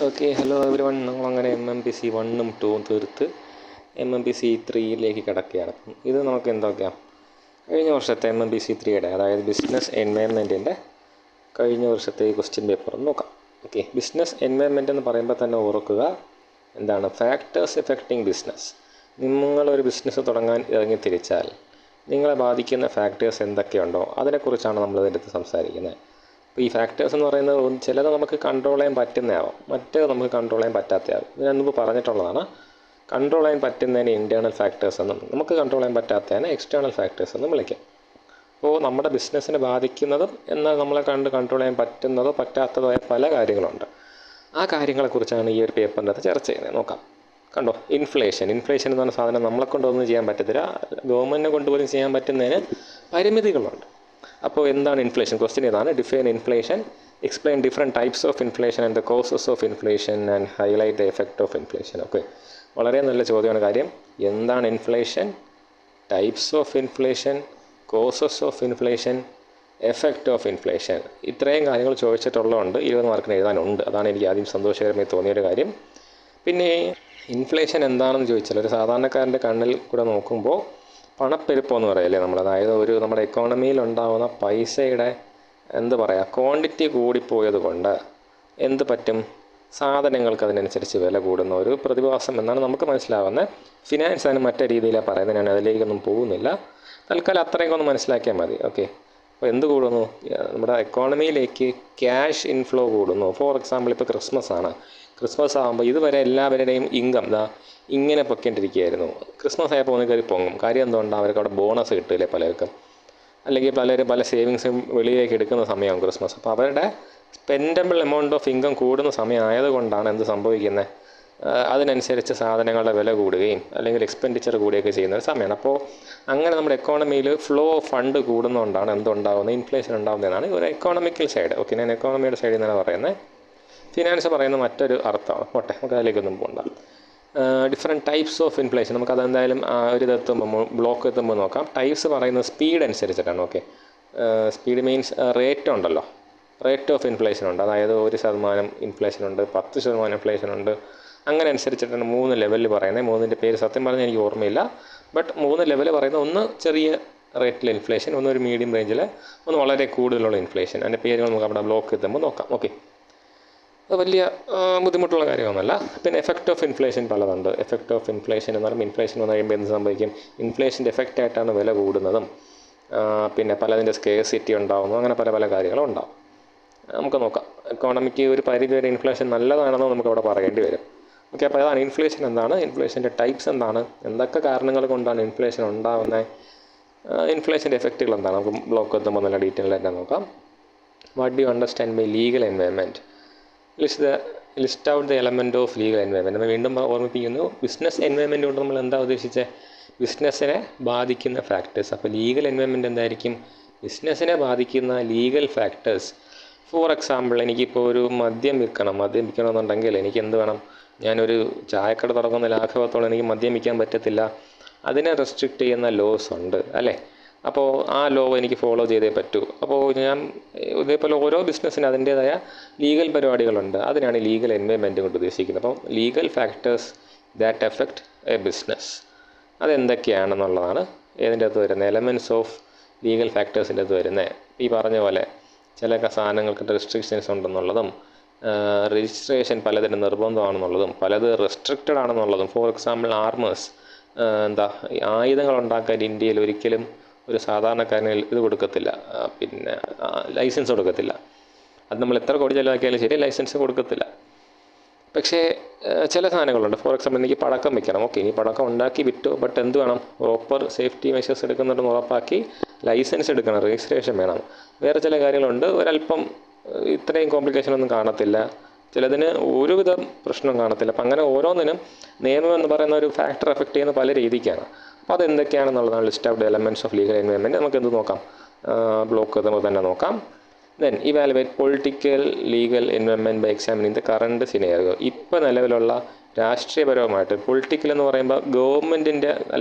Okay, hello every one. നമ്മളങ്ങനെ MMPC 1ഉം 2ഉം തീർത്ത് MMPC 3യിലേക്ക് കിടക്കുകയാണ്. ഇത് നമുക്ക് എന്തൊക്കെയാണ് കഴിഞ്ഞ വർഷത്തെ MMPC 3യുടെ, അതായത് ബിസിനസ് എൻവയൺമെൻറ്റിൻ്റെ കഴിഞ്ഞ വർഷത്തെ ക്വസ്റ്റ്യൻ പേപ്പർ നോക്കാം. ഓക്കെ, ബിസിനസ് എൻവയൺമെൻറ്റ് എന്ന് പറയുമ്പോൾ തന്നെ ഓർക്കുക, എന്താണ് ഫാക്ടേഴ്സ് എഫക്റ്റിംഗ് ബിസിനസ്. നിങ്ങളൊരു ബിസിനസ് തുടങ്ങാൻ ഇറങ്ങിത്തിരിച്ചാൽ നിങ്ങളെ ബാധിക്കുന്ന ഫാക്ടേഴ്സ് എന്തൊക്കെയുണ്ടോ അതിനെക്കുറിച്ചാണ് നമ്മളിതിൻ്റെ അടുത്ത് സംസാരിക്കുന്നത്. അപ്പോൾ ഈ ഫാക്ടേഴ്സ് എന്ന് പറയുന്നത് ചിലത് നമുക്ക് കൺട്രോൾ ചെയ്യാൻ പറ്റുന്നതാവും, മറ്റേത് നമുക്ക് കൺട്രോൾ ചെയ്യാൻ പറ്റാത്തതാവും. ഞാൻ മുമ്പ് പറഞ്ഞിട്ടുള്ളതാണ്. കൺട്രോൾ ചെയ്യാൻ പറ്റുന്നതിന് ഇൻറ്റേർണൽ ഫാക്ടേഴ്സ് എന്നും നമുക്ക് കൺട്രോൾ ചെയ്യാൻ പറ്റാത്തതിന് എക്സ്റ്റേണൽ ഫാക്ടേഴ്സ് എന്നും വിളിക്കാം. അപ്പോൾ നമ്മുടെ ബിസിനസ്സിനെ ബാധിക്കുന്നതും എന്നാൽ നമ്മളെ കൺട്രോൾ ചെയ്യാൻ പറ്റുന്നതോ പറ്റാത്തതോ ആയ പല കാര്യങ്ങളുണ്ട്. ആ കാര്യങ്ങളെക്കുറിച്ചാണ് ഈ ഒരു പേപ്പറിനകത്ത് ചർച്ച ചെയ്യുന്നത്. നോക്കാം. കണ്ടോ, ഇൻഫ്ലേഷൻ എന്ന് പറഞ്ഞ സാധനം നമ്മളെ കൊണ്ടൊന്നും ചെയ്യാൻ പറ്റത്തില്ല, ഗവൺമെൻറ്റിനെ കൊണ്ടുപോലും ചെയ്യാൻ പറ്റുന്നതിന് പരിമിതികളുണ്ട്. അപ്പോൾ എന്താണ് ഇൻഫ്ലേഷൻ? ക്വസ്റ്റ്യൻ ഇതാണ്: define inflation, explain different types of inflation and the causes of inflation and highlight the effect of inflation. Okay, വളരെ നല്ല ചോദ്യമാണ്. കാര്യം എന്താണ് inflation, types of inflation, causes of inflation, effect of inflation. ഇത്രയും കാര്യങ്ങൾ ചോദിച്ചിട്ടുള്ളതുകൊണ്ട് 20 മാർക്കിന് എഴുതാനുണ്ട്. അതാണ് എനിക്ക് ആദ്യം സന്തോഷകരമായി തോന്നിയൊരു കാര്യം. പിന്നെ ഇൻഫ്ലേഷൻ എന്താണെന്ന് ചോദിച്ചാൽ ഒരു സാധാരണക്കാരൻ്റെ കണ്ണിൽ കൂടെ നോക്കുമ്പോൾ പണപ്പെരുപ്പമെന്ന് പറയല്ലേ നമ്മൾ. അതായത് നമ്മുടെ എക്കോണമിയിൽ ഉണ്ടാകുന്ന പൈസയുടെ ക്വാണ്ടിറ്റി കൂടിപ്പോയത് കൊണ്ട് എന്ത് പറ്റും, സാധനങ്ങൾക്ക് അതിനനുസരിച്ച് വില കൂടുന്ന ഒരു പ്രതിഭാസം എന്നാണ് നമുക്ക് മനസ്സിലാവുന്നത്. ഫിനാൻസ് അതിന് മറ്റേ രീതിയിലാണ് പറയുന്നത്, ഞാൻ അതിലേക്കൊന്നും പോകുന്നില്ല. തൽക്കാലം അത്രയൊക്കെ ഒന്ന് മനസ്സിലാക്കിയാൽ മതി. ഓക്കെ, അപ്പോൾ എന്ത് കൂടുന്നു? നമ്മുടെ എക്കോണമിയിലേക്ക് ക്യാഷ് ഇൻഫ്ലോ കൂടുന്നു. ഫോർ എക്സാമ്പിൾ, ഇപ്പോൾ ക്രിസ്മസ് ആകുമ്പോൾ ഇതുവരെ എല്ലാവരുടെയും ഇൻകം ഇങ്ങനെ പൊക്കേണ്ടിരിക്കുകയായിരുന്നു. ക്രിസ്മസ് ആയപ്പോൾ ഒന്ന് കയറി പൊങ്ങും. കാര്യം എന്തുകൊണ്ടാണ്? അവർക്ക് അവിടെ ബോണസ് കിട്ടില്ലേ പലർക്കും, അല്ലെങ്കിൽ പലരും പല സേവിങ്സും വെളിയിലേക്ക് എടുക്കുന്ന സമയമാകും ക്രിസ്മസ്. അപ്പോൾ അവരുടെ സ്പെൻഡബിൾ എമൗണ്ട് ഓഫ് ഇൻകം കൂടുന്ന സമയമായതുകൊണ്ടാണ് എന്ത് സംഭവിക്കുന്നത്, അതിനനുസരിച്ച് സാധനങ്ങളുടെ വില കൂടുകയും അല്ലെങ്കിൽ എക്സ്പെൻഡിച്ചർ കൂടുകയൊക്കെ ചെയ്യുന്ന ഒരു സമയമാണ്. അപ്പോൾ അങ്ങനെ നമ്മുടെ എക്കോണമിയിൽ ഫ്ലോ ഓഫ് ഫണ്ട് കൂടുന്നതുകൊണ്ടാണ് എന്തുണ്ടാകുന്നത്, ഇൻഫ്ലേഷൻ ഉണ്ടാകുന്നതെന്നാണ് ഒരു എക്കോണമിക്കൽ സൈഡ്. ഓക്കെ, ഞാൻ എക്കോണമിയുടെ സൈഡിൽ നിന്നാണ് പറയുന്നത്. ഫിനാൻസ് പറയുന്ന മറ്റൊരു അർത്ഥമാണ്. പോട്ടെ, നമുക്ക് അതിലേക്കൊന്നും പോകണ്ട. ഡിഫറെൻറ്റ് ടൈപ്സ് ഓഫ് ഇൻഫ്ലേഷൻ, നമുക്കതെന്തായാലും ഒരു ഇതെത്തുമ്പോൾ ബ്ലോക്ക് എത്തുമ്പോൾ നോക്കാം. ടൈപ്സ് പറയുന്നത് സ്പീഡ് അനുസരിച്ചിട്ടാണ്. ഓക്കെ, സ്പീഡ് മീൻസ് റേറ്റ് ഉണ്ടല്ലോ, റേറ്റ് ഓഫ് ഇൻഫ്ലേഷൻ ഉണ്ട്. അതായത് 1% ഇൻഫ്ലേഷൻ ഉണ്ട്, 10% ഇൻഫ്ലേഷൻ ഉണ്ട്. അങ്ങനെ അനുസരിച്ചിട്ടാണ് 3 ലെവലിൽ പറയുന്നത്. 3ൻ്റെ പേര് സത്യം പറഞ്ഞാൽ എനിക്ക് ഓർമ്മയില്ല. ബട്ട് 3 ലെവൽ പറയുന്നത്, ഒന്ന് ചെറിയ റേറ്റിൽ ഇൻഫ്ലേഷൻ, ഒന്ന് ഒരു മീഡിയം റേഞ്ചിൽ, ഒന്ന് വളരെ കൂടുതലുള്ള ഇൻഫ്ലേഷൻ. അതിൻ്റെ പേരുകൾ നമുക്ക് അവിടെ ബ്ലോക്ക് എത്തുമ്പോൾ നോക്കാം. ഓക്കെ, അത് വലിയ ബുദ്ധിമുട്ടുള്ള കാര്യമൊന്നുമല്ല. പിന്നെ എഫക്റ്റ് ഓഫ് ഇൻഫ്ലേഷൻ പലതുണ്ട്. എഫക്റ്റ് ഓഫ് ഇൻഫ്ലേഷൻ എന്ന് പറയുമ്പോൾ ഇൻഫ്ലേഷൻ വന്നു കഴിയുമ്പോൾ എന്ത് സംഭവിക്കും, ഇൻഫ്ലേഷൻ്റെ എഫക്റ്റായിട്ടാണ് വില കൂടുന്നതും, പിന്നെ പലതിൻ്റെ സ്കേഴ്സിറ്റി ഉണ്ടാകുന്നു, അങ്ങനെ പല കാര്യങ്ങളും ഉണ്ടാകും. നമുക്ക് നോക്കാം. എക്കോണമിക്ക് ഒരു പരിധി വരെ ഇൻഫ്ലേഷൻ നല്ലതാണെന്ന് നമുക്ക് അവിടെ പറയേണ്ടി വരും. ഓക്കെ, അപ്പോൾ അതാണ് ഇൻഫ്ലേഷൻ എന്താണ്, ഇൻഫ്ലേഷൻ്റെ ടൈപ്സ് എന്താണ്, എന്തൊക്കെ കാരണങ്ങൾ കൊണ്ടാണ് ഇൻഫ്ലേഷൻ ഉണ്ടാകുന്നത്, ഇൻഫ്ലേഷൻ്റെ എഫക്റ്റുകൾ എന്താണ്, നമുക്ക് ബ്ലോക്ക് എത്തുമ്പോൾ നല്ല ഡീറ്റെയിൽ ആയിട്ട് നോക്കാം. What do you understand by legal environment? List out the element of legal environment. നമ്മൾ വീണ്ടും ഓർമ്മിപ്പിക്കുന്നു, ബിസിനസ് എൻവയൺമെൻറ്റ് കൊണ്ട് നമ്മൾ എന്താ ഉദ്ദേശിച്ചത്, ബിസിനസ്സിനെ ബാധിക്കുന്ന ഫാക്ടേഴ്സ്. അപ്പോൾ ലീഗൽ എൻവയൺമെൻറ്റ് എന്തായിരിക്കും, ബിസിനസ്സിനെ ബാധിക്കുന്ന ലീഗൽ ഫാക്ടേഴ്സ്. ഫോർ എക്സാമ്പിൾ, എനിക്കിപ്പോൾ ഒരു മദ്യം വിൽക്കണമെന്നുണ്ടെങ്കിൽ എനിക്ക് എന്ത് വേണം, ഞാനൊരു ചായക്കട തുറക്കുന്ന ലാഘവത്തോളം എനിക്ക് മദ്യം വിൽക്കാൻ പറ്റത്തില്ല. അതിനെ റെസ്ട്രിക്റ്റ് ചെയ്യുന്ന ലോസ് ഉണ്ട് അല്ലേ. അപ്പോൾ ആ ലോ എനിക്ക് ഫോളോ ചെയ്തേ പറ്റൂ. അപ്പോൾ ഞാൻ ഇതേപോലെ ഓരോ ബിസിനസ്സിന് അതിൻ്റേതായ ലീഗൽ പരിപാടികളുണ്ട്. അതിനാണ് ലീഗൽ എൻവയൺമെൻറ്റ് കൊണ്ട് ഉദ്ദേശിക്കുന്നത്. അപ്പോൾ legal factors that affect a business, അതെന്തൊക്കെയാണെന്നുള്ളതാണ് ഇതിൻ്റെ അകത്ത് വരുന്നത്. എലമെൻറ്റ്സ് ഓഫ് ലീഗൽ ഫാക്ടേഴ്സിൻ്റെ അകത്ത് വരുന്നത് ഈ പറഞ്ഞ പോലെ ചില സാധനങ്ങൾക്ക് റെസ്ട്രിക്ഷൻസ് ഉണ്ടെന്നുള്ളതും, രജിസ്ട്രേഷൻ പലതിന് നിർബന്ധമാണെന്നുള്ളതും, പലത് റെസ്ട്രിക്റ്റഡ് ആണെന്നുള്ളതും. ഫോർ എക്സാമ്പിൾ, ആർമേഴ്സ്, ആയുധങ്ങൾ ഉണ്ടാക്കാൻ ഇന്ത്യയിൽ ഒരിക്കലും ഒരു സാധാരണക്കാരന് ഇത് കൊടുക്കത്തില്ല, പിന്നെ ലൈസൻസ് കൊടുക്കത്തില്ല. അത് നമ്മൾ എത്ര കോടി ചിലവാക്കിയാലും ശരി, ലൈസൻസ് കൊടുക്കത്തില്ല. പക്ഷേ ചില സാധനങ്ങളുണ്ട്. ഫോർ എക്സാമ്പിൾ, എനിക്ക് പടക്കം വെക്കണം. ഓക്കെ, ഈ പടക്കം ഉണ്ടാക്കി വിറ്റു, ബട്ട് എന്ത് വേണം, പ്രോപ്പർ സേഫ്റ്റി മെഷേഴ്സ് എടുക്കുന്നുണ്ടെന്ന് ഉറപ്പാക്കി ലൈസൻസ് എടുക്കണം, രജിസ്ട്രേഷൻ വേണം. വേറെ ചില കാര്യങ്ങളുണ്ട്, ഒരല്പം ഇത്രയും കോംപ്ലിക്കേഷനൊന്നും കാണത്തില്ല, ചിലതിന് ഒരുവിധം പ്രശ്നം കാണത്തില്ല. അപ്പം അങ്ങനെ ഓരോന്നിനും നിയമം എന്ന് പറയുന്ന ഒരു ഫാക്ടർ എഫക്റ്റ് ചെയ്യുന്ന പല രീതിക്കാണ്. അപ്പോൾ അതെന്തൊക്കെയാണെന്നുള്ളതാണ് list of the elements of legal environment. നമുക്ക് എന്ത് നോക്കാം, ബ്ലോക്ക് നമുക്ക് തന്നെ നോക്കാം. Then evaluate political legal environment by examining the current scenario. ഇപ്പോൾ നിലവിലുള്ള രാഷ്ട്രീയപരമായിട്ട്, പൊളിറ്റിക്കൽ എന്ന് പറയുമ്പോൾ ഗവൺമെൻറ്റിൻ്റെ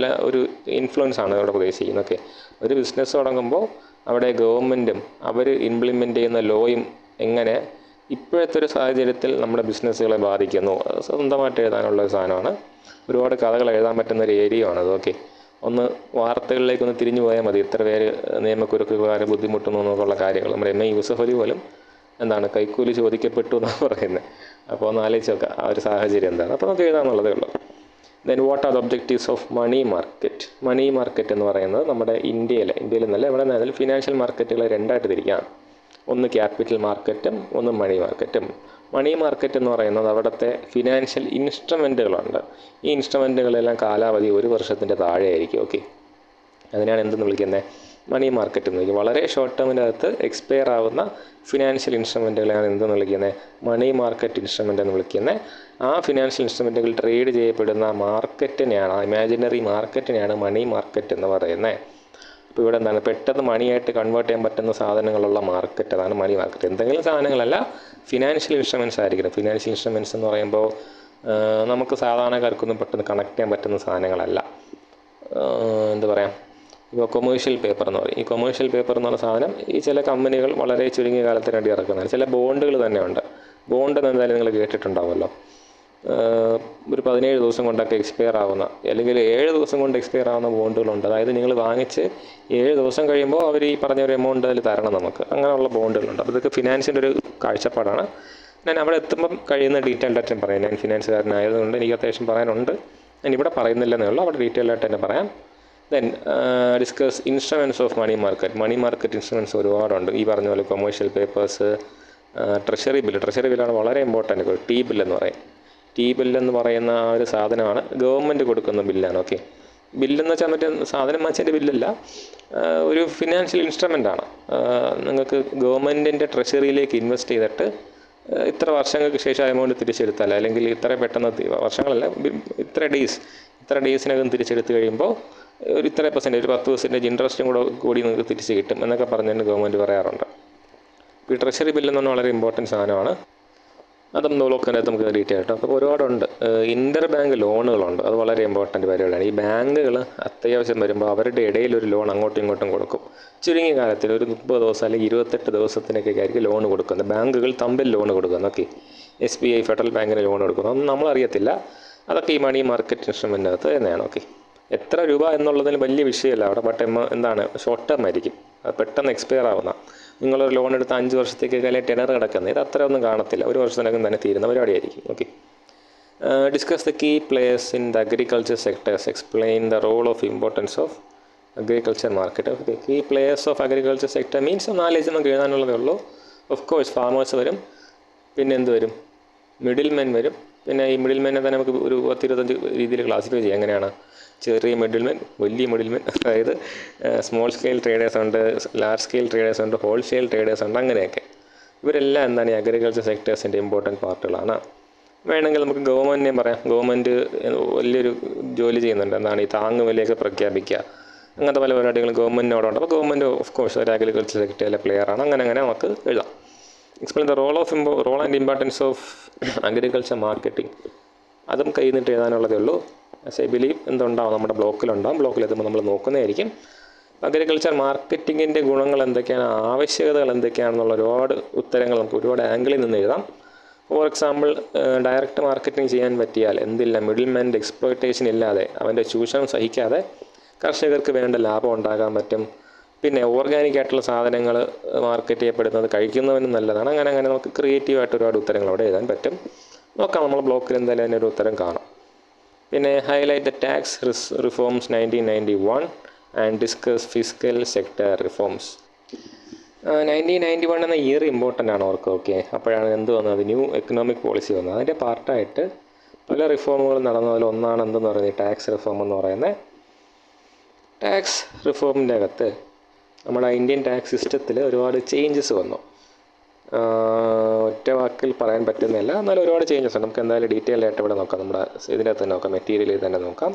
ഒരു ഇൻഫ്ലുവൻസ് ആണ് ഇവിടെ ഉദ്ദേശിക്കുന്നത്. ഓക്കെ, ഒരു ബിസിനസ് തുടങ്ങുമ്പോൾ അവിടെ ഗവൺമെൻറ്റും അവർ ഇംപ്ലിമെൻ്റ് ചെയ്യുന്ന ലോയും എങ്ങനെ ഇപ്പോഴത്തെ ഒരു സാഹചര്യത്തിൽ നമ്മുടെ ബിസിനസ്സുകളെ ബാധിക്കുന്നു. സ്വന്തമായിട്ട് എഴുതാനുള്ള ഒരു സാധനമാണ്. ഒരുപാട് കഥകൾ എഴുതാൻ പറ്റുന്ന ഒരു ഏരിയയാണത്. ഓക്കെ, ഒന്ന് വാർത്തകളിലേക്കൊന്ന് തിരിഞ്ഞു പോയാൽ മതി. ഇത്ര പേര് നിയമക്കുരുക്കുകാരെ ബുദ്ധിമുട്ടുന്നു എന്നൊക്കെയുള്ള കാര്യങ്ങൾ. നമ്മുടെ MA യൂസഫ് അലി പോലും എന്താണ് കൈക്കൂലി ചോദിക്കപ്പെട്ടു എന്നാണ് പറയുന്നത്. അപ്പോൾ ഒന്ന് ആലോചിച്ച് നോക്കുക ആ ഒരു സാഹചര്യം എന്താണ്. അപ്പോൾ നമുക്ക് എഴുതാമെന്നുള്ളതേ ഉള്ളൂ. Then what are the objectives of money market? Money market എന്ന് പറയുന്നത് നമ്മുടെ ഇന്ത്യയിൽ നിന്നല്ല എവിടെ നിന്നായാലും ഫിനാൻഷ്യൽ മാർക്കറ്റുകളെ രണ്ടായിട്ട് തിരിക്കാം. ഒന്ന് ക്യാപിറ്റൽ മാർക്കറ്റും ഒന്ന് മണി മാർക്കറ്റും. മണി മാർക്കറ്റ് എന്ന് പറയുന്നത് അവിടുത്തെ ഫിനാൻഷ്യൽ ഇൻസ്ട്രുമെൻറ്റുകളുണ്ട്. ഈ ഇൻസ്ട്രുമെൻറ്റുകളെല്ലാം കാലാവധി 1 വർഷത്തിൻ്റെ താഴെ ആയിരിക്കും. ഓക്കെ, അതിനാണ് എന്തെന്ന് വിളിക്കുന്നത്? മണി മാർക്കറ്റ് എന്ന് വിളിക്കും. വളരെ ഷോർട്ട് ടേമിൻ്റെ അകത്ത് എക്സ്പയർ ആവുന്ന ഫിനാൻഷ്യൽ ഇൻസ്ട്രുമെൻറ്റുകളെയാണ് എന്തെന്ന് വിളിക്കുന്നത്? മണി മാർക്കറ്റ് ഇൻസ്ട്രുമെൻ്റ് എന്ന് വിളിക്കുന്നത്. ആ ഫിനാൻഷ്യൽ ഇൻസ്ട്രുമെൻറ്റുകൾ ട്രേഡ് ചെയ്യപ്പെടുന്ന മാർക്കറ്റിനെയാണ്, ഇമാജിനറി മാർക്കറ്റിനെയാണ് മണി മാർക്കറ്റ് എന്ന് പറയുന്നത്. അപ്പോൾ ഇവിടെ എന്താണ്, പെട്ടെന്ന് മണിയായിട്ട് കൺവേർട്ട് ചെയ്യാൻ പറ്റുന്ന സാധനങ്ങളുള്ള മാർക്കറ്റ്, അതാണ് മണി മാർക്കറ്റ്. എന്തെങ്കിലും സാധനങ്ങളല്ല, ഫിനാൻഷ്യൽ ഇൻസ്ട്രുമെൻറ്റ്സ് ആയിരിക്കണം. ഫിനാൻഷ്യൽ ഇൻസ്ട്രുമെൻറ്റ്സ് എന്ന് പറയുമ്പോൾ നമുക്ക് സാധാരണക്കാർക്കൊന്നും പെട്ടെന്ന് കണക്ട് ചെയ്യാൻ പറ്റുന്ന സാധനങ്ങളല്ല. എന്താ പറയുക, ഇപ്പോൾ കൊമേഴ്ഷ്യൽ പേപ്പർ എന്ന് പറയും. ഈ കൊമേഴ്ഷ്യൽ പേപ്പർ എന്ന് പറഞ്ഞ സാധനം ഈ ചില കമ്പനികൾ വളരെ ചുരുങ്ങിയ കാലത്തിന് വേണ്ടി ഇറക്കുന്നതാണ്. ചില ബോണ്ടുകൾ തന്നെ ഉണ്ട്. ബോണ്ട് എന്തായാലും നിങ്ങൾ കേട്ടിട്ടുണ്ടാവുമല്ലോ. ഒരു 17 ദിവസം കൊണ്ടൊക്കെ എക്സ്പയർ ആവുന്ന, അല്ലെങ്കിൽ 7 ദിവസം കൊണ്ട് എക്സ്പയർ ആവുന്ന ബോണ്ടുകളുണ്ട്. അതായത് നിങ്ങൾ വാങ്ങിച്ച് 7 ദിവസം കഴിയുമ്പോൾ അവർ ഈ പറഞ്ഞ ഒരു എമൗണ്ട് അതിൽ തരണം നമുക്ക്. അങ്ങനെയുള്ള ബോണ്ടുകളുണ്ട്. അപ്പോൾ ഇതൊക്കെ ഫിനാൻസിൻ്റെ ഒരു കാഴ്ചപ്പാടാണ്. ഞാൻ അവിടെ എത്തുമ്പം കഴിയുന്ന ഡീറ്റെയിൽഡ് ആയിട്ട് പറയാം. ഞാൻ ഫിനാൻസുകാരനായതുകൊണ്ട് എനിക്ക് അത്യാവശ്യം പറയാനുണ്ട്. ഞാൻ ഇവിടെ പറയുന്നില്ലെന്നേ ഉള്ളൂ, അവിടെ ഡീറ്റെയിൽഡ് ആയിട്ട് തന്നെ പറയാം. Then discuss instruments of money market. Money market instruments ഒരുപാടുണ്ട്. ഈ പറഞ്ഞ പോലെ കൊമേഴ്ഷ്യൽ പേപ്പേഴ്സ്, ട്രഷറി ബില്ലാണ് വളരെ ഇമ്പോർട്ടൻറ്റ്. ടി ബില്ലെന്ന് പറയും. ടി ബില്ലെന്ന് പറയുന്ന ആ ഒരു സാധനമാണ് ഗവൺമെൻറ് കൊടുക്കുന്ന ബില്ലാണ്. ഓക്കെ, ബില്ലെന്ന് വെച്ചാൽ മറ്റേ സാധനം വാങ്ങിച്ചതിൻ്റെ ബില്ലല്ല, ഒരു ഫിനാൻഷ്യൽ ഇൻസ്ട്രുമെൻ്റാണ്. നിങ്ങൾക്ക് ഗവൺമെൻറ്റിൻ്റെ ട്രഷറിയിലേക്ക് ഇൻവെസ്റ്റ് ചെയ്തിട്ട് ഇത്ര വർഷങ്ങൾക്ക് ശേഷം എമൗണ്ട് തിരിച്ചെടുത്താൽ, അല്ലെങ്കിൽ ഇത്ര പെട്ടെന്ന് വർഷങ്ങളല്ല, ഇത്ര ഡേയ്സിനകം തിരിച്ചെടുത്ത് കഴിയുമ്പോൾ ഒരു ഇത്ര %, ഒരു 10% ഇൻട്രസ്റ്റും കൂടി നിങ്ങൾക്ക് തിരിച്ച് കിട്ടും എന്നൊക്കെ പറഞ്ഞിട്ട് ഗവൺമെൻറ് പറയാറുണ്ട്. ഈ ട്രഷറി ബില്ലെന്ന് പറഞ്ഞാൽ വളരെ ഇമ്പോർട്ടൻറ്റ് സാധനമാണ്. അതും നോക്കാനായിട്ട് നമുക്ക് ഡീറ്റെയിൽ ആയിട്ട്. അപ്പോൾ ഒരുപാടുണ്ട്. ഇൻ്റർ ബാങ്ക് ലോണുകളുണ്ട്. അത് വളരെ ഇമ്പോർട്ടൻറ്റ് പരിപാടിയാണ്. ഈ ബാങ്കുകൾ അത്യാവശ്യം വരുമ്പോൾ അവരുടെ ഇടയിൽ ഒരു ലോൺ അങ്ങോട്ടും ഇങ്ങോട്ടും കൊടുക്കും. ചുരുങ്ങിയ കാലത്തിൽ ഒരു 30 ദിവസം അല്ലെങ്കിൽ 28 ദിവസത്തിനൊക്കെ ആയിരിക്കും ലോൺ കൊടുക്കുന്നത്. ബാങ്കുകൾ തമ്മിൽ ലോൺ കൊടുക്കുന്നത്. ഓക്കെ, SBI ഫെഡറൽ ബാങ്കിന് ലോൺ കൊടുക്കുന്നത് അതൊന്നും നമ്മളറിയത്തില്ല. അതൊക്കെ ഈ മണി മാർക്കറ്റ് ഇൻസ്ട്രുമെൻറ്റിനകത്ത് തന്നെയാണ്. ഓക്കെ, എത്ര രൂപ എന്നുള്ളതിന് വലിയ വിഷയമല്ല അവിടെ. ബട്ട് എന്താണ്, ഷോർട്ട് ടേം ആയിരിക്കും. അത് പെട്ടെന്ന് എക്സ്പയർ ആവുന്ന. നിങ്ങളൊരു ലോൺ എടുത്ത് 5 വർഷത്തേക്കൊക്കെ അല്ലെങ്കിൽ ടെനർ കിടക്കുന്നത്, ഇത് അത്ര ഒന്നും കാണത്തില്ല. 1 വർഷത്തിനകം തന്നെ തീരുന്ന പരിപാടിയായിരിക്കും. Okay, discuss the key players in the agriculture sectors. Explain the role of importance of agriculture market. Okay, key players of agriculture sector means knowledge നമുക്ക് എഴുതാനുള്ളതേ ഉള്ളൂ. ഓഫ് കോഴ്സ് ഫാമേഴ്സ് വരും, പിന്നെ എന്ത് വരും, മിഡിൽ മെൻ വരും. പിന്നെ ഈ മിഡിൽ മെന്നെ തന്നെ നമുക്ക് ഒരു 10-25 രീതിയിൽ ക്ലാസിഫൈ ചെയ്യാം. എങ്ങനെയാണ്? ചെറിയ മിഡിൽമെൻ, വലിയ മിഡിൽമെൻ, അതായത് സ്മോൾ സ്കെയിൽ ട്രേഡേഴ്സ് ഉണ്ട്, ലാർജ് സ്കെയിൽ ട്രേഡേഴ്സ് ഉണ്ട്, ഹോൾസെയിൽ ട്രേഡേഴ്സ് ഉണ്ട്. അങ്ങനെയൊക്കെ ഇവരെല്ലാം എന്താണ് ഈ അഗ്രികൾച്ചർ സെക്ടേഴ്സിൻ്റെ ഇമ്പോർട്ടൻറ്റ് പാർട്ടുകളാണ്. വേണമെങ്കിൽ നമുക്ക് ഗവൺമെൻറ്റിനെയും പറയാം. ഗവൺമെൻറ് വലിയൊരു ജോലി ചെയ്യുന്നുണ്ട്. എന്താണ് ഈ താങ്ങുവിലയൊക്കെ പ്രഖ്യാപിക്കുക, അങ്ങനത്തെ പല പരിപാടികളും ഗവൺമെൻറ്റിനോടുണ്ട്. അപ്പോൾ ഗവൺമെൻറ് ഓഫ് കോഴ്സ് ഒരു അഗ്രികൾച്ചർ സെക്ടറിലെ പ്ലെയറാണ്. അങ്ങനെ നമുക്ക് എഴുതാം. Explain the role and importance of agriculture marketing. അതും കയ്യിൽ നിന്നിട്ട് എഴുതാനുള്ളതേ ഉള്ളൂ. ആസ് ഐ ബിലീവ് എന്തുണ്ടാവും, നമ്മുടെ ബ്ലോക്കിലുണ്ടാവും. ബ്ലോക്കിലെത്തുമ്പോൾ നമ്മൾ നോക്കുന്നതായിരിക്കും. അഗ്രികൾച്ചർ മാർക്കറ്റിങ്ങിൻ്റെ ഗുണങ്ങൾ എന്തൊക്കെയാണ്, ആവശ്യകതകൾ എന്തൊക്കെയാണെന്നുള്ള ഒരുപാട് ഉത്തരങ്ങൾ നമുക്ക് ഒരുപാട് ആംഗിളിൽ നിന്ന് എഴുതാം. ഫോർ എക്സാമ്പിൾ, ഡയറക്റ്റ് മാർക്കറ്റിംഗ് ചെയ്യാൻ പറ്റിയാൽ എന്തില്ല, മിഡിൽ മാൻ്റെ എക്സ്പ്ലോയിറ്റേഷൻ ഇല്ലാതെ, അവൻ്റെ ചൂഷണം സഹിക്കാതെ കർഷകർക്ക് വേണ്ട ലാഭം ഉണ്ടാകാൻ പറ്റും. പിന്നെ ഓർഗാനിക് ആയിട്ടുള്ള സാധനങ്ങൾ മാർക്കറ്റ് ചെയ്യപ്പെടുന്നത് കഴിക്കുന്നവനും നല്ലതാണ്. അങ്ങനെ നമുക്ക് ക്രിയേറ്റീവായിട്ട് ഒരുപാട് ഉത്തരങ്ങൾ അവിടെ എഴുതാൻ പറ്റും. നോക്കാം, നമ്മൾ ബ്ലോക്കിൽ എന്തായാലും അതിനൊരു ഉത്തരം കാണാം. പിന്നെ highlight the tax reforms 1991 and discuss fiscal sector reforms. 1991 എന്ന ഇയർ ഇമ്പോർട്ടൻ്റ് ആണ് അവർക്ക്. ഓക്കെ, അപ്പോഴാണ് എന്ത് വന്നത്, ന്യൂ എക്കണോമിക് പോളിസി വന്നത്. അതിൻ്റെ പാർട്ടായിട്ട് പല റിഫോമുകളും നടന്നതിൽ ഒന്നാണ് എന്തെന്ന് പറയുന്നത് ടാക്സ് റിഫോം എന്ന് പറയുന്നത്. ടാക്സ് റിഫോമിൻ്റെ അകത്ത് നമ്മുടെ ഇന്ത്യൻ ടാക്സ് സിസ്റ്റത്തിൽ ഒരുപാട് ചേഞ്ചസ് വന്നു. ഒറ്റ വാക്കിൽ പറയാൻ പറ്റുന്നില്ല, എന്നാലും ഒരുപാട് ചേഞ്ചസ് ഉണ്ട്. നമുക്ക് എന്തായാലും ഡീറ്റെയിൽ ആയിട്ട് ഇവിടെ നോക്കാം. നമ്മുടെ ഇതിനകത്ത് തന്നെ നോക്കാം, മെറ്റീരിയലിൽ തന്നെ നോക്കാം.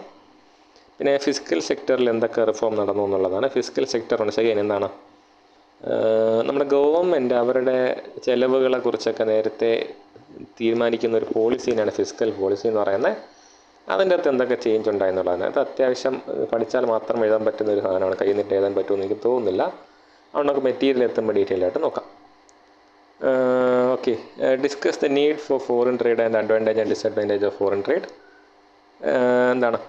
പിന്നെ ഫിസിക്കൽ സെക്ടറിൽ എന്തൊക്കെ റിഫോം നടന്നു എന്നുള്ളതാണ്. ഫിസിക്കൽ സെക്ടർ സെക്കൻഡ് എന്താണ്, നമ്മുടെ ഗവൺമെൻറ് അവരുടെ ചിലവുകളെ കുറിച്ചൊക്കെ നേരത്തെ തീരുമാനിക്കുന്ന ഒരു പോളിസീനാണ് ഫിസിക്കൽ പോളിസി എന്ന് പറയുന്നത്. അതിൻ്റെ അകത്ത് എന്തൊക്കെ ചേഞ്ച് ഉണ്ടായെന്നുള്ളതാണ്. അത് അത്യാവശ്യം പഠിച്ചാൽ മാത്രം എഴുതാൻ പറ്റുന്ന ഒരു സാധനമാണ്. കയ്യിൽ നിന്നിട്ട് എഴുതാൻ പറ്റുമെന്ന് എനിക്ക് തോന്നുന്നില്ല. അതുകൊണ്ട് നമുക്ക് മെറ്റീരിയൽ എത്തുമ്പോൾ ഡീറ്റെയിൽ ആയിട്ട് നോക്കാം. Okay, discuss the need for foreign trade and advantage and disadvantage of foreign trade. എന്താണ്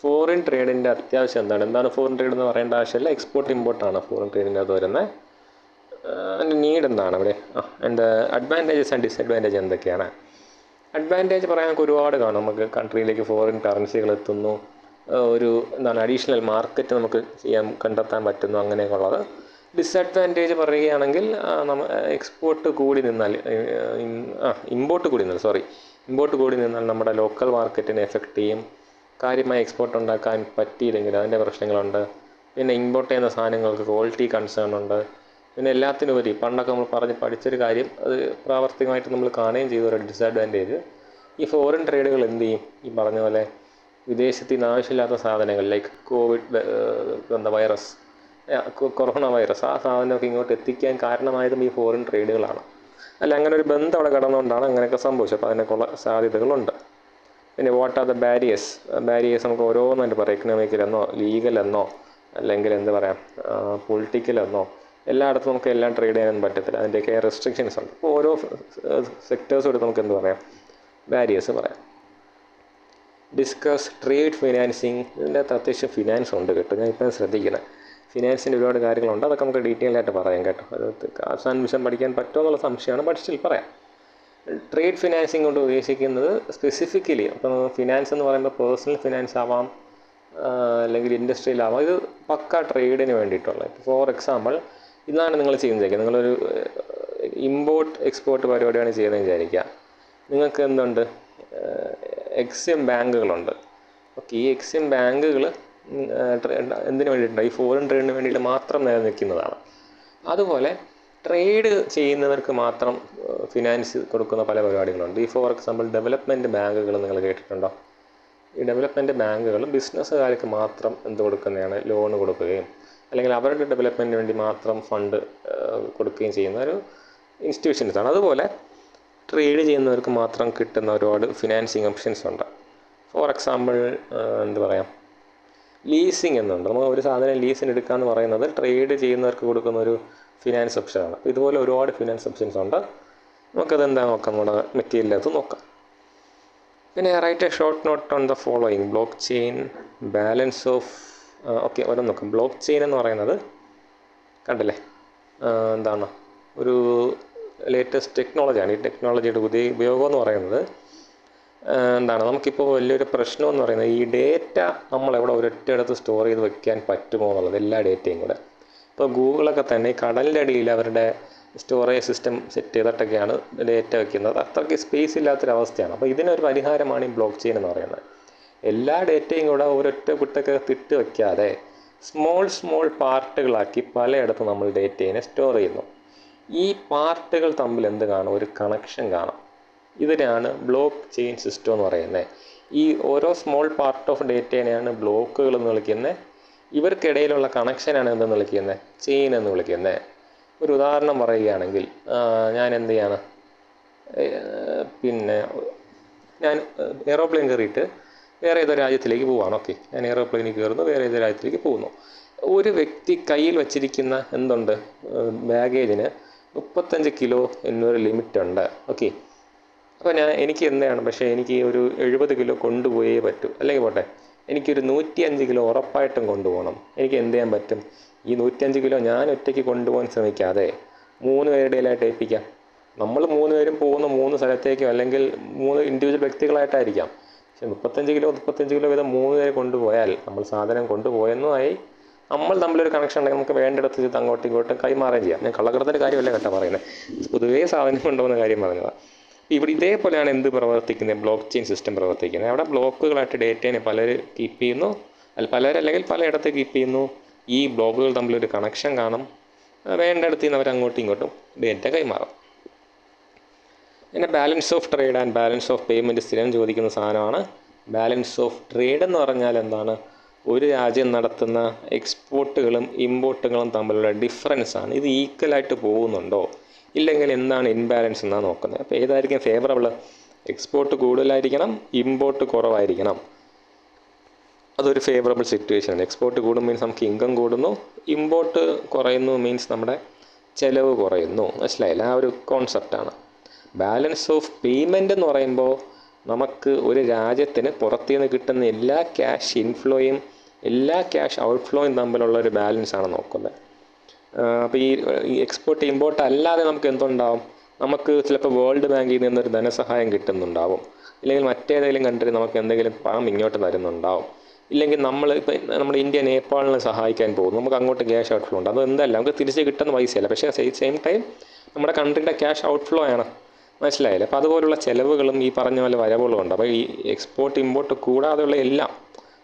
ഫോറിൻ ട്രേഡിൻ്റെ അത്യാവശ്യം എന്താണ് ഫോറിൻ ട്രേഡ് എന്ന് പറയേണ്ട ആവശ്യമില്ല, എക്സ്പോർട്ട് ഇമ്പോർട്ടാണ് ഫോറിൻ ട്രേഡിൻ്റെ അത് വരുന്നത്. അതിൻ്റെ നീഡ് എന്താണ് അവിടെ, ആൻഡ് അഡ്വാൻറ്റേജസ് ആൻഡ് ഡിസഡ്വാൻറ്റേജ് എന്തൊക്കെയാണ്? അഡ്വാൻറ്റേജ് പറയാൻ നമുക്ക് ഒരുപാട് കാണും. നമുക്ക് കൺട്രിയിലേക്ക് ഫോറിൻ കറൻസികൾ എത്തുന്നു, ഒരു അഡീഷണൽ മാർക്കറ്റ് നമുക്ക് കണ്ടെത്താൻ പറ്റുന്നു, അങ്ങനെയൊക്കെ ഉള്ളത്. ഡിസഡ്വാൻറ്റേജ് പറയുകയാണെങ്കിൽ എക്സ്പോർട്ട് കൂടി നിന്നാൽ ഇമ്പോർട്ട് കൂടി നിന്നാൽ നമ്മുടെ ലോക്കൽ മാർക്കറ്റിനെ എഫക്റ്റ് ചെയ്യും. കാര്യമായി എക്സ്പോർട്ട് ഉണ്ടാക്കാൻ പറ്റിയില്ലെങ്കിൽ അതിൻ്റെ പ്രശ്നങ്ങളുണ്ട്. പിന്നെ ഇമ്പോർട്ട് ചെയ്യുന്ന സാധനങ്ങൾക്ക് ക്വാളിറ്റി കൺസേൺ ഉണ്ട്. പിന്നെ എല്ലാത്തിനുപരി പണ്ടൊക്കെ നമ്മൾ പഠിച്ചൊരു കാര്യം, അത് പ്രാവർത്തികമായിട്ട് നമ്മൾ കാണുകയും ചെയ്ത ഒരു ഡിസഡ്വാൻറ്റേജ്, ഈ ഫോറിൻ ട്രേഡുകൾ എന്ത് ചെയ്യും, ഈ പറഞ്ഞ പോലെ വിദേശത്ത് നിന്ന് ആവശ്യമില്ലാത്ത സാധനങ്ങൾ ലൈക്ക് കൊറോണ വൈറസ് ആ സാധനമൊക്കെ ഇങ്ങോട്ട് എത്തിക്കാൻ കാരണമായതും ഈ ഫോറിൻ ട്രേഡുകളാണ്. അല്ല, അങ്ങനെ ഒരു ബന്ധം അവിടെ കടന്നുകൊണ്ടാണ് അങ്ങനെയൊക്കെ സംഭവിച്ചത്. അപ്പോൾ അതിനൊക്കെയുള്ള സാധ്യതകളുണ്ട്. പിന്നെ വാട്ട് ആർ ദ ബാരിയേഴ്സ് നമുക്ക് ഓരോന്നായിട്ട് പറയാം. എക്കണോമിക്കലെന്നോ ലീഗലെന്നോ അല്ലെങ്കിൽ പൊളിറ്റിക്കലെന്നോ എല്ലായിടത്തും നമുക്ക് എല്ലാം ട്രേഡ് ചെയ്യാനൊന്നും പറ്റത്തില്ല. അതിൻ്റെയൊക്കെ റെസ്ട്രിക്ഷൻസ് ഉണ്ട്. അപ്പോൾ ഓരോ സെക്ടേഴ്സും എടുത്ത് നമുക്ക് പറയാം, ബാരിയേഴ്സ് പറയാം. Discuss trade financing. ഇതിൻ്റെ അകത്ത് അത്യാവശ്യം ഫിനാൻസ് ഉണ്ട് കേട്ടോ. ഞാൻ ഇപ്പം ശ്രദ്ധിക്കുന്നത് ഫിനാൻസിൻ്റെ ഒരുപാട് കാര്യങ്ങളുണ്ട്. അതൊക്കെ നമുക്ക് ഡീറ്റെയിൽ ആയിട്ട് പറയാം കേട്ടോ. അത് അവസാന നിമിഷം പഠിക്കാൻ പറ്റുമോ എന്നുള്ള സംശയമാണ്, ബട്ട് സ്റ്റിൽ പറയാം. ട്രേഡ് ഫിനാൻസിങ് കൊണ്ട് ഉദ്ദേശിക്കുന്നത് സ്പെസിഫിക്കലി, അപ്പം ഫിനാൻസ് എന്ന് പറയുമ്പോൾ പേഴ്സണൽ ഫിനാൻസ് ആവാം, അല്ലെങ്കിൽ ഇൻഡസ്ട്രിയിലാവാം. ഇത് പക്ക ട്രേഡിന് വേണ്ടിയിട്ടുള്ളത്. ഫോർ എക്സാമ്പിൾ, ഇതാണ് നിങ്ങൾ ചെയ്യുന്നത്. നിങ്ങളൊരു ഇമ്പോർട്ട് എക്സ്പോർട്ട് പരിപാടിയാണ് ചെയ്യുന്നതെന്ന് വിചാരിക്കുക. നിങ്ങൾക്ക് എന്തുണ്ട്, എക്സിം ബാങ്കുകളുണ്ട്. ഓക്കെ, ഈ എക്സിം ബാങ്കുകൾ എന്തിനു വേണ്ടിയിട്ടുണ്ട്, ഈ ഫോറിൻ ട്രേഡിന് വേണ്ടിയിട്ട് മാത്രം നിലനിൽക്കുന്നതാണ്. അതുപോലെ ട്രേഡ് ചെയ്യുന്നവർക്ക് മാത്രം ഫിനാൻസ് കൊടുക്കുന്ന പല പരിപാടികളുണ്ട്. ഈ ഫോർ എക്സാമ്പിൾ ഡെവലപ്മെൻറ്റ് ബാങ്കുകൾ നിങ്ങൾ കേട്ടിട്ടുണ്ടോ? ഈ ഡെവലപ്മെൻറ്റ് ബാങ്കുകൾ ബിസിനസ്സുകാർക്ക് മാത്രം കൊടുക്കുന്നതാണ്, ലോൺ കൊടുക്കുകയും അല്ലെങ്കിൽ അവരുടെ ഡെവലപ്മെൻറ്റിന് വേണ്ടി മാത്രം ഫണ്ട് കൊടുക്കുകയും ചെയ്യുന്ന ഒരു ഇൻസ്റ്റിറ്റ്യൂഷൻസാണ്. അതുപോലെ ട്രേഡ് ചെയ്യുന്നവർക്ക് മാത്രം കിട്ടുന്ന ഒരുപാട് ഫിനാൻസിങ് ഓപ്ഷൻസ് ഉണ്ട്. ഫോർ എക്സാമ്പിൾ ലീസിങ് എന്നുണ്ട്. നമ്മൾ ഒരു സാധനം ലീസിന് എടുക്കാമെന്ന് പറയുന്നത് ട്രേഡ് ചെയ്യുന്നവർക്ക് കൊടുക്കുന്ന ഒരു ഫിനാൻസ് ഓപ്ഷനാണ്. ഇതുപോലെ ഒരുപാട് ഫിനാൻസ് ഓപ്ഷൻസ് ഉണ്ട്. നമുക്കത് നോക്കാം, നമ്മുടെ മെറ്റീരിയലിനകത്ത് നോക്കാം. പിന്നെ write a short note on the following. Block chain, balance of ഓരോ നോക്കാം. ബ്ലോക്ക് ചെയിൻ എന്ന് പറയുന്നത് കണ്ടില്ലേ, ഒരു ലേറ്റസ്റ്റ് ടെക്നോളജിയാണ്. ഈ ടെക്നോളജിയുടെ ഉപയോഗം എന്ന് പറയുന്നത് നമുക്കിപ്പോൾ വലിയൊരു പ്രശ്നം എന്ന് പറയുന്നത് ഈ ഡേറ്റ നമ്മളെവിടെ ഒരൊറ്റയിടത്ത് സ്റ്റോർ ചെയ്ത് വെക്കാൻ പറ്റുമോ എന്നുള്ളത്, എല്ലാ ഡേറ്റയും കൂടെ. ഇപ്പോൾ ഗൂഗിളൊക്കെ തന്നെ ഈ കടലിൻ്റെ അടിയിൽ അവരുടെ സ്റ്റോറേജ് സിസ്റ്റം സെറ്റ് ചെയ്തിട്ടൊക്കെയാണ് ഡേറ്റ വയ്ക്കുന്നത്. അത്രയ്ക്ക് സ്പേസ് ഇല്ലാത്തൊരവസ്ഥയാണ്. അപ്പോൾ ഇതിനൊരു പരിഹാരമാണ് ഈ ബ്ലോക്ക് ചെയിൻ എന്ന് പറയുന്നത്. എല്ലാ ഡേറ്റയും കൂടെ ഒരൊറ്റ കുട്ടൊക്കെ ഇട്ട് വയ്ക്കാതെ സ്മോൾ പാർട്ടുകളാക്കി പലയിടത്തും നമ്മൾ ഡേറ്റയെ സ്റ്റോർ ചെയ്യുന്നു. ഈ പാർട്ടുകൾ തമ്മിൽ കാണും, ഒരു കണക്ഷൻ കാണാം. ഇതിനാണ് ബ്ലോക്ക് ചെയിൻ സിസ്റ്റം എന്ന് പറയുന്നത്. ഈ ഓരോ സ്മോൾ പാർട്ട് ഓഫ് ഡേറ്റേനെയാണ് ബ്ലോക്കുകൾ എന്ന് വിളിക്കുന്നത്. ഇവർക്കിടയിലുള്ള കണക്ഷനാണ് എന്തെന്ന് വിളിക്കുന്നത്, ചെയിൻ എന്ന് വിളിക്കുന്നത്. ഒരു ഉദാഹരണം പറയുകയാണെങ്കിൽ, ഞാൻ എന്ത് ചെയ്യാണ്, ഞാൻ എയ്റോപ്ലെയിൻ കയറിയിട്ട് വേറെ ഏതോ രാജ്യത്തിലേക്ക് പോവുകയാണ്. ഓക്കെ, ഞാൻ എയ്റോപ്ലെയിനിൽ കയറുന്നു, വേറെ ഏതോ രാജ്യത്തിലേക്ക് പോകുന്നു. ഒരു വ്യക്തി കയ്യിൽ വച്ചിരിക്കുന്ന ബാഗേജിന് 35 കിലോ എന്നൊരു ലിമിറ്റുണ്ട്. ഓക്കെ, അപ്പോൾ എനിക്ക് പക്ഷേ എനിക്ക് ഒരു 70 കിലോ കൊണ്ടുപോയേ പറ്റൂ. അല്ലെങ്കിൽ പോട്ടെ, എനിക്കൊരു 105 കിലോ ഉറപ്പായിട്ടും കൊണ്ടുപോകണം. എനിക്ക് എന്ത് ചെയ്യാൻ പറ്റും, ഈ 105 കിലോ ഞാൻ ഒറ്റയ്ക്ക് കൊണ്ടുപോകാൻ ശ്രമിക്കാതെ 3 പേരുടെ ഇടയിലായിട്ട് ഏൽപ്പിക്കാം. നമ്മൾ 3 പേരും പോകുന്ന 3 സ്ഥലത്തേക്കോ അല്ലെങ്കിൽ 3 ഇൻഡിവിജ്വൽ വ്യക്തികളായിട്ടായിരിക്കാം. പക്ഷേ 35 കിലോ വീതം 3 പേര് കൊണ്ടുപോയാൽ നമ്മൾ സാധനം കൊണ്ടുപോയെന്നുമായി. നമ്മൾ തമ്മിലൊരു കണക്ഷൻ ഉണ്ടെങ്കിൽ നമുക്ക് വേണ്ടിടത്ത് ഇത് അങ്ങോട്ടും ഇങ്ങോട്ടും കൈമാറുകയും ചെയ്യാം. ഞാൻ കള്ളക്കടത്തിൻ്റെ കാര്യമല്ല കേട്ടോ പറയുന്നത്, പൊതുവേ സാധനം കൊണ്ടുപോകുന്ന കാര്യം പറഞ്ഞതാണ്. ഇവിടെ ഇതേപോലെയാണ് പ്രവർത്തിക്കുന്നത്, ബ്ലോക്ക് ചെയിൻ സിസ്റ്റം പ്രവർത്തിക്കുന്നത്. അവിടെ ബ്ലോക്കുകളായിട്ട് ഡേറ്റേനെ പലര് കീപ്പ് ചെയ്യുന്നു, പലരല്ലെങ്കിൽ പലയിടത്ത് കീപ്പ് ചെയ്യുന്നു. ഈ ബ്ലോക്കുകൾ തമ്മിലൊരു കണക്ഷൻ കാണും. വേണ്ടിടത്ത് നിന്ന് അവർ അങ്ങോട്ടും ഇങ്ങോട്ടും ഡേറ്റ കൈമാറും. പിന്നെ balance of trade and balance of payment സ്ഥിരം ചോദിക്കുന്ന സാധനമാണ്. ബാലൻസ് ഓഫ് ട്രേഡ് എന്ന് പറഞ്ഞാൽ എന്താണ്, ഒരു രാജ്യം നടത്തുന്ന എക്സ്പോർട്ടുകളും ഇമ്പോർട്ടുകളും തമ്മിലുള്ള ഡിഫറൻസാണ്. ഇത് ഈക്വലായിട്ട് പോകുന്നുണ്ടോ ഇല്ലെങ്കിൽ എന്താണ് ഇൻബാലൻസ് എന്നാണ് നോക്കുന്നത്. അപ്പോൾ ഏതായിരിക്കും ഫേവറബിൾ, എക്സ്പോർട്ട് കൂടുതലായിരിക്കണം, ഇമ്പോർട്ട് കുറവായിരിക്കണം. അതൊരു ഫേവറബിൾ സിറ്റുവേഷനാണ്. എക്സ്പോർട്ട് കൂടും മീൻസ് നമുക്ക് ഇൻകം കൂടുന്നു, ഇമ്പോർട്ട് കുറയുന്നു മീൻസ് നമ്മുടെ ചിലവ് കുറയുന്നു. മനസ്സിലായില്ല, ആ ഒരു കോൺസെപ്റ്റാണ്. ബാലൻസ് ഓഫ് പേയ്മെൻ്റ് എന്ന് പറയുമ്പോൾ നമുക്ക് ഒരു രാജ്യത്തിന് പുറത്തുനിന്ന് കിട്ടുന്ന എല്ലാ ക്യാഷ് ഇൻഫ്ലോയും എല്ലാ ക്യാഷ് ഔട്ട്ഫ്ലോയും തമ്മിലുള്ള ഒരു ബാലൻസാണ് നോക്കുന്നത്. അപ്പോൾ ഈ എക്സ്പോർട്ട് ഇമ്പോർട്ട് അല്ലാതെ നമുക്ക് എന്തുണ്ടാവും, നമുക്ക് ചിലപ്പോൾ വേൾഡ് ബാങ്കിൽ നിന്നൊരു ധനസഹായം കിട്ടുന്നുണ്ടാവും, ഇല്ലെങ്കിൽ മറ്റേതെങ്കിലും കൺട്രി നമുക്ക് എന്തെങ്കിലും പണം ഇങ്ങോട്ട് തരുന്നുണ്ടാവും, ഇല്ലെങ്കിൽ ഇപ്പോൾ നമ്മുടെ ഇന്ത്യ നേപ്പാളിനെ സഹായിക്കാൻ പോകും, നമുക്ക് അങ്ങോട്ട് ക്യാഷ് ഔട്ട്ഫ്ലോ ഉണ്ട്. അത് എന്തല്ല നമുക്ക് തിരിച്ച് കിട്ടുന്ന പൈസയല്ല, പക്ഷേ സെയിം ടൈം നമ്മുടെ കൺട്രിയുടെ ക്യാഷ് ഔട്ട്ഫ്ലോ ആണ്. മനസ്സിലായില്ലേ? അപ്പോൾ അതുപോലുള്ള ചിലവുകളും ഈ പറഞ്ഞ പോലെ വരവുകളും ഉണ്ട്. അപ്പോൾ ഈ എക്സ്പോർട്ട് ഇമ്പോർട്ട് കൂടാതെയുള്ള എല്ലാം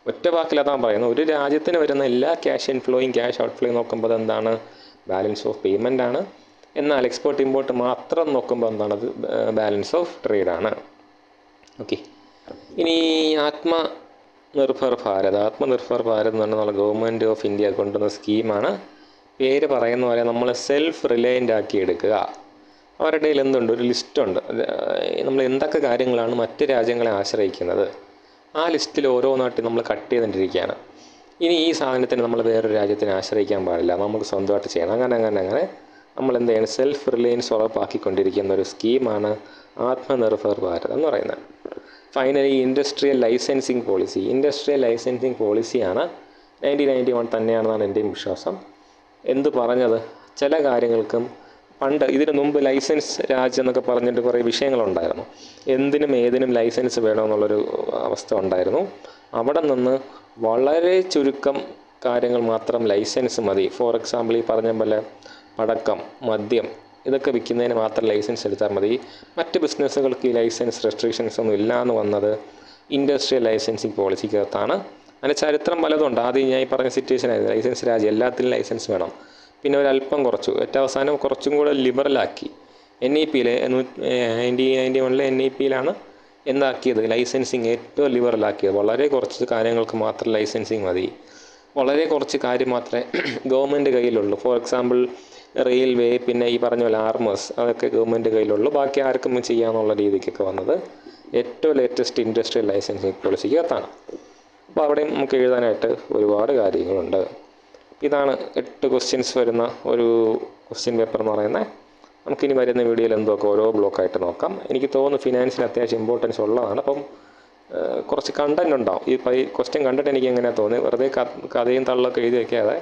ഒറ്റ വാക്കിൽ അതാണ് പറയുന്നത്, ഒരു രാജ്യത്തിന് വരുന്ന എല്ലാ ക്യാഷ് ഇൻഫ്ലോയും ക്യാഷ് ഔട്ട്ഫ്ലോയും നോക്കുമ്പോൾ എന്താണ്, ബാലൻസ് ഓഫ് പേയ്മെൻ്റ് ആണ്. എന്നാൽ എക്സ്പോർട്ട് ഇമ്പോർട്ട് മാത്രം നോക്കുമ്പോൾ എന്താണത്, ബാലൻസ് ഓഫ് ട്രേഡാണ്. ഓക്കെ, ഇനി ആത്മനിർഭർ ഭാരത് എന്ന് പറഞ്ഞാൽ ഗവൺമെൻറ് ഓഫ് ഇന്ത്യ കൊണ്ടുവന്ന സ്കീമാണ്. പേര് പറയുന്ന പോലെ നമ്മൾ സെൽഫ് റിലയൻ്റ് ആക്കി എടുക്കുക. അവരുടെ കയ്യിൽ എന്തുണ്ട്, ഒരു ലിസ്റ്റുണ്ട്. നമ്മൾ എന്തൊക്കെ കാര്യങ്ങളാണ് മറ്റ് രാജ്യങ്ങളെ ആശ്രയിക്കുന്നത്, ആ ലിസ്റ്റിൽ ഓരോന്നായിട്ട് നമ്മൾ കട്ട് ചെയ്തുകൊണ്ടിരിക്കുകയാണ്. ഇനി ഈ സാധനത്തിന് നമ്മൾ വേറൊരു രാജ്യത്തിനെ ആശ്രയിക്കാൻ പാടില്ല, നമുക്ക് സ്വന്തമായിട്ട് ചെയ്യണം. അങ്ങനെ നമ്മൾ എന്ത് ചെയ്യണം, സെൽഫ് റിലയൻസ് ഉറപ്പാക്കിക്കൊണ്ടിരിക്കുന്ന ഒരു സ്കീമാണ് ആത്മനിർഭർ ഭാരത് എന്ന് പറയുന്നത്. ഫൈനലി ഇൻഡസ്ട്രിയൽ ലൈസൻസിങ് പോളിസിയാണ് 1991 തന്നെയാണെന്നാണ് എൻ്റെയും വിശ്വാസം. എന്ത് പറഞ്ഞത്, ചില കാര്യങ്ങൾക്കും പണ്ട് ഇതിനു മുമ്പ് ലൈസൻസ് രാജ്യം എന്നൊക്കെ പറഞ്ഞിട്ട് കുറേ വിഷയങ്ങളുണ്ടായിരുന്നു. എന്തിനും ഏതിനും ലൈസൻസ് വേണമെന്നുള്ളൊരു അവസ്ഥ ഉണ്ടായിരുന്നു. അവിടെ നിന്ന് വളരെ ചുരുക്കം കാര്യങ്ങൾ മാത്രം ലൈസൻസ് മതി. ഫോർ എക്സാമ്പിൾ ഈ പറഞ്ഞ പോലെ പടക്കം, മദ്യം ഇതൊക്കെ വിൽക്കുന്നതിന് മാത്രം ലൈസൻസ് എടുത്താൽ മതി. മറ്റ് ബിസിനസ്സുകൾക്ക് ഈ ലൈസൻസ് റെസ്ട്രിക്ഷൻസ് ഒന്നും ഇല്ലയെന്ന് വന്നത് ഇൻഡസ്ട്രിയൽ ലൈസൻസിങ് പോളിസിക്കകത്താണ്. അതിൻ്റെ ചരിത്രം പലതുണ്ട്. ആദ്യം ഞാൻ ഈ പറഞ്ഞ സിറ്റുവേഷനായിരുന്നു, ലൈസൻസ് രാജ്യം എല്ലാത്തിനും ലൈസൻസ് വേണം. പിന്നെ ഒരല്പം കുറച്ചു, ഏറ്റവും അവസാനം കുറച്ചും കൂടെ ലിബറലാക്കി. NEP-യിൽ 1991 NEP-യിലാണ് എന്താക്കിയത്, ലൈസൻസിങ് ഏറ്റവും ലിബറലാക്കിയത്. വളരെ കുറച്ച് കാര്യങ്ങൾക്ക് മാത്രം ലൈസൻസിങ് മതി, വളരെ കുറച്ച് കാര്യം മാത്രമേ ഗവൺമെൻറ് കയ്യിലുള്ളൂ. ഫോർ എക്സാമ്പിൾ റെയിൽവേ, പിന്നെ ഈ പറഞ്ഞ പോലെ ആർമേഴ്സ്, അതൊക്കെ ഗവൺമെൻറ് കയ്യിലുള്ളൂ, ബാക്കി ആർക്കും ചെയ്യാമെന്നുള്ള രീതിക്കൊക്കെ വന്നത് ഏറ്റവും ലേറ്റസ്റ്റ് ഇൻഡസ്ട്രിയൽ ലൈസൻസിങ് പോളിസിക്കകത്താണ്. അപ്പോൾ അവിടെയും നമുക്ക് എഴുതാനായിട്ട് ഒരുപാട് കാര്യങ്ങളുണ്ട്. ഇതാണ് 8 ക്വസ്റ്റ്യൻസ് വരുന്ന ഒരു ക്വസ്റ്റ്യൻ പേപ്പർ എന്ന് പറയുന്നത്. നമുക്കിനി വരുന്ന വീഡിയോയിൽ എന്തൊക്കെ ഓരോ ബ്ലോക്കായിട്ട് നോക്കാം. എനിക്ക് തോന്നുന്നു ഫിനാൻസിന് അത്യാവശ്യം ഇമ്പോർട്ടൻസ് ഉള്ളതാണ്. അപ്പം കുറച്ച് കണ്ടൻറ് ഉണ്ടാവും. ഈ ക്വസ്റ്റ്യൻ കണ്ടിട്ട് എനിക്ക് എങ്ങനെയാണ് തോന്നിയത്, വെറുതെ കഥയും തള്ളൊക്കെ എഴുതി വയ്ക്കാതെ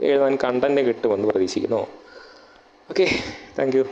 എഴുതാൻ കണ്ടൻറ് കിട്ടുമെന്ന് പ്രതീക്ഷിക്കുന്നു. Okay, thank you.